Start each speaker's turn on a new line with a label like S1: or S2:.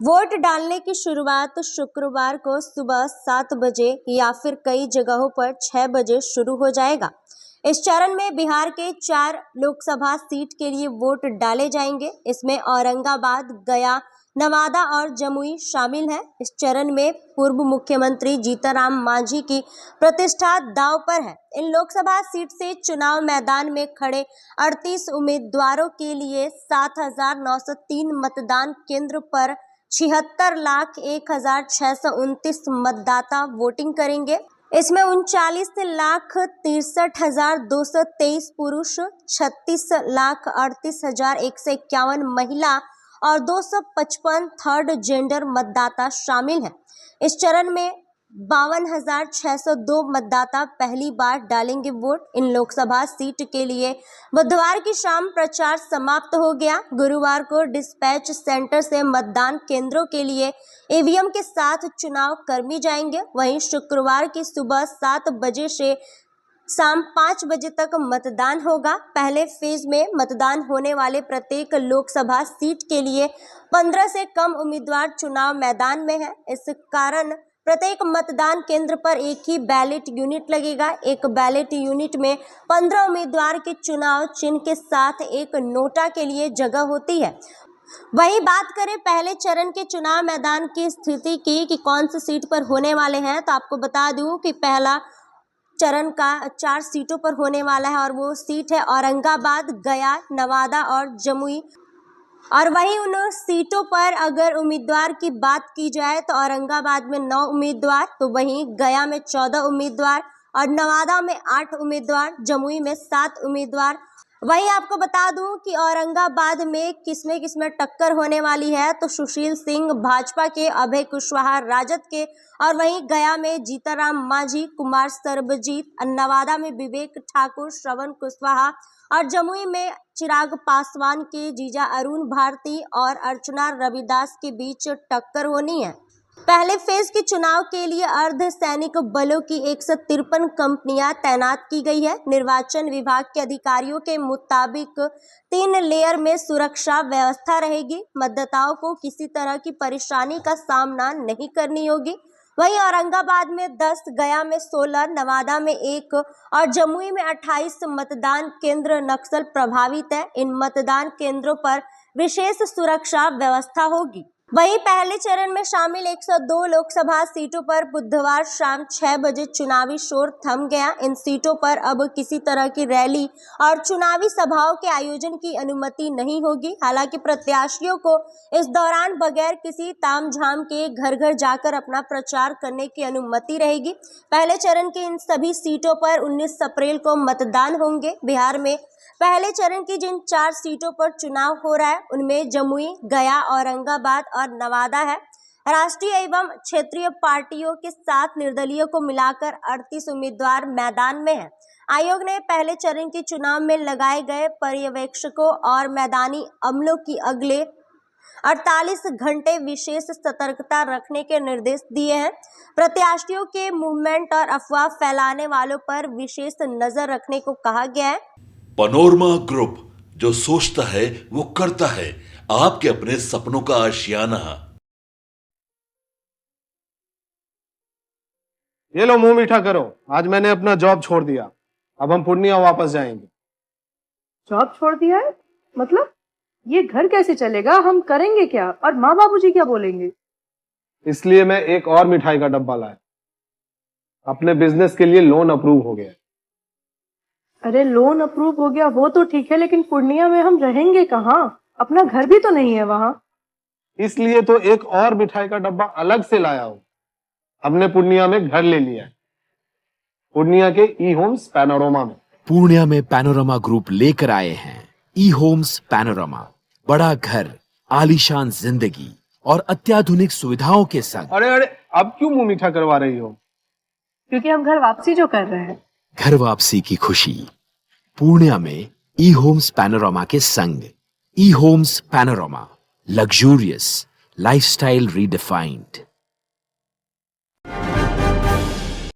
S1: Vote डालने की शुरुआत शुक्रवार को सुबह 7 बजे या फिर कई जगहों पर 6 बजे शुरू हो जाएगा। इस चरण में बिहार के 4 लोकसभा सीट के लिए वोट डाले जाएंगे। इसमें औरंगाबाद, गया, नवादा और जमुई शामिल हैं। इस चरण में पूर्व मुख्यमंत्री जीतनराम मांझी की प्रतिष्ठा दांव पर है। इन लोकसभा सीट से चुनाव मैदान में खड़े 38 उम्मीदवारों के लिए 7,903 मतदान केंद्र पर 76,01,629 मतदाता वोटिंग करेंगे। इसमें 39,63,223 पुरुष, 36,38,151 महिला और 255 थर्ड जेंडर मतदाता शामिल हैं। इस चरण में 52,602 मतदाता पहली बार डालेंगे वोट। इन लोकसभा सीट के लिए बुधवार की शाम प्रचार समाप्त हो गया। गुरुवार को डिस्पैच सेंटर से मतदान केंद्रों के लिए ईवीएम के साथ चुनाव कर्मी जाएंगे। वहीं शुक्रवार की सुबह 7 बजे से शाम 5 बजे तक मतदान होगा। पहले फेज में मतदान होने वाले प्रत्येक लोकसभा सीट के लिए 15 से कम उम्मीदवार चुनाव मैदान में हैं। इस कारण प्रत्येक मतदान केंद्र पर एक ही बैलेट यूनिट लगेगा। एक बैलेट यूनिट में 15 उम्मीदवार के चुनाव चिन्ह के साथ एक नोटा के लिए जगह होती है। वही बात करें पहले चरण के चुनाव मैदान की स्थिति की कि कौन सी सीट पर होने वाले हैं, तो आपको बता दूं कि पहला चरण का 4 सीटों पर होने वाला है और वो सीट है औरंगाबाद, गया, नवादा और जमुई। और वहीं उन सीटों पर अगर उम्मीदवार की बात की जाए तो औरंगाबाद में 9 उम्मीदवार, तो वहीं गया में 14 उम्मीदवार और नवादा में 8 उम्मीदवार, जमुई में 7 उम्मीदवार। वहीं आपको बता दूं कि औरंगाबाद में किसमें टक्कर होने वाली है, तो सुशील सिंह भाजपा के, अभय कुशवाहा राजद के, और वहीं गया में जीतनराम मांझी, कुमार सर्वजीत, नवादा में विवेक ठाकुर, श्रवण कुशवाहा और जमुई में चिराग पासवान के जीजा अरुण भारती और अर्चना रविदास के बीच टक्कर होनी है। पहले फेज के चुनाव के लिए अर्धसैनिक बलों की 153 कंपनियां तैनात की गई है। निर्वाचन विभाग के अधिकारियों के मुताबिक 3 लेयर में सुरक्षा व्यवस्था रहेगी। मतदाताओं को किसी तरह की परेशानी का सामना नहीं करनी होगी। वहीं औरंगाबाद में 10, गया में 16, नवादा में 1 और जमुई में 28 मतदान केंद्र नक्सल प्रभावित है। इन मतदान केंद्रों पर विशेष सुरक्षा व्यवस्था होगी। वहीं पहले चरण में शामिल 102 लोकसभा सीटों पर बुधवार शाम 6 बजे चुनावी शोर थम गया। इन सीटों पर अब किसी तरह की रैली और चुनावी सभाओं के आयोजन की अनुमति नहीं होगी। हालांकि प्रत्याशियों को इस दौरान बगैर किसी तामझाम के घर घर जाकर अपना प्रचार करने की अनुमति रहेगी। पहले चरण की इन सभी सीटों पर 19 अप्रैल को मतदान होंगे। बिहार में पहले चरण की जिन 4 सीटों पर चुनाव हो रहा है उनमें जमुई, गया, औरंगाबाद और नवादा है। राष्ट्रीय एवं क्षेत्रीय पार्टियों के 7 निर्दलीय को मिलाकर 38 उम्मीदवार मैदान में हैं। आयोग ने पहले चरण के चुनाव में लगाए गए पर्यवेक्षकों और मैदानी अमलों की अगले 48 घंटे विशेष सतर्कता रखने के निर्देश दिए हैं। प्रत्याशियों के मूवमेंट और अफवाह फैलाने वालों पर विशेष नजर रखने को कहा गया है।
S2: पैनोरमा ग्रुप, जो सोचता है वो करता है। आपके अपने सपनों का आशियाना।
S3: ये लो, मुंह मीठा करो। आज मैंने अपना जॉब छोड़ दिया। अब हम पूर्णिया वापस जाएंगे।
S4: जॉब छोड़ दिया है? मतलब ये घर कैसे चलेगा? हम करेंगे क्या? और माँ बाबूजी क्या बोलेंगे?
S3: इसलिए मैं एक और मिठाई का डब्बा लाया। अपने बिजनेस के लिए लोन अप्रूव हो गया।
S4: अरे लोन अप्रूव हो गया वो तो ठीक है, लेकिन पूर्णिया में हम रहेंगे कहाँ? अपना घर भी तो नहीं है वहाँ।
S3: इसलिए तो एक और मिठाई का डब्बा अलग से लाया हूँ। हमने पूर्णिया में घर ले लिया है, पूर्णिया के ई होम्स पैनोरमा में।
S5: पूर्णिया में पैनोरमा ग्रुप लेकर आए हैं ई होम्स पैनोरमा। बड़ा घर, आलीशान जिंदगी और अत्याधुनिक सुविधाओं के संग।
S3: अरे अब क्यों मुंह मीठा करवा रही हो?
S4: क्योंकि हम घर वापसी जो कर रहे हैं।
S5: घर वापसी की खुशी पूर्णिया में ई होम्स पैनोरमा के संग। ई homes panorama, luxurious lifestyle redefined.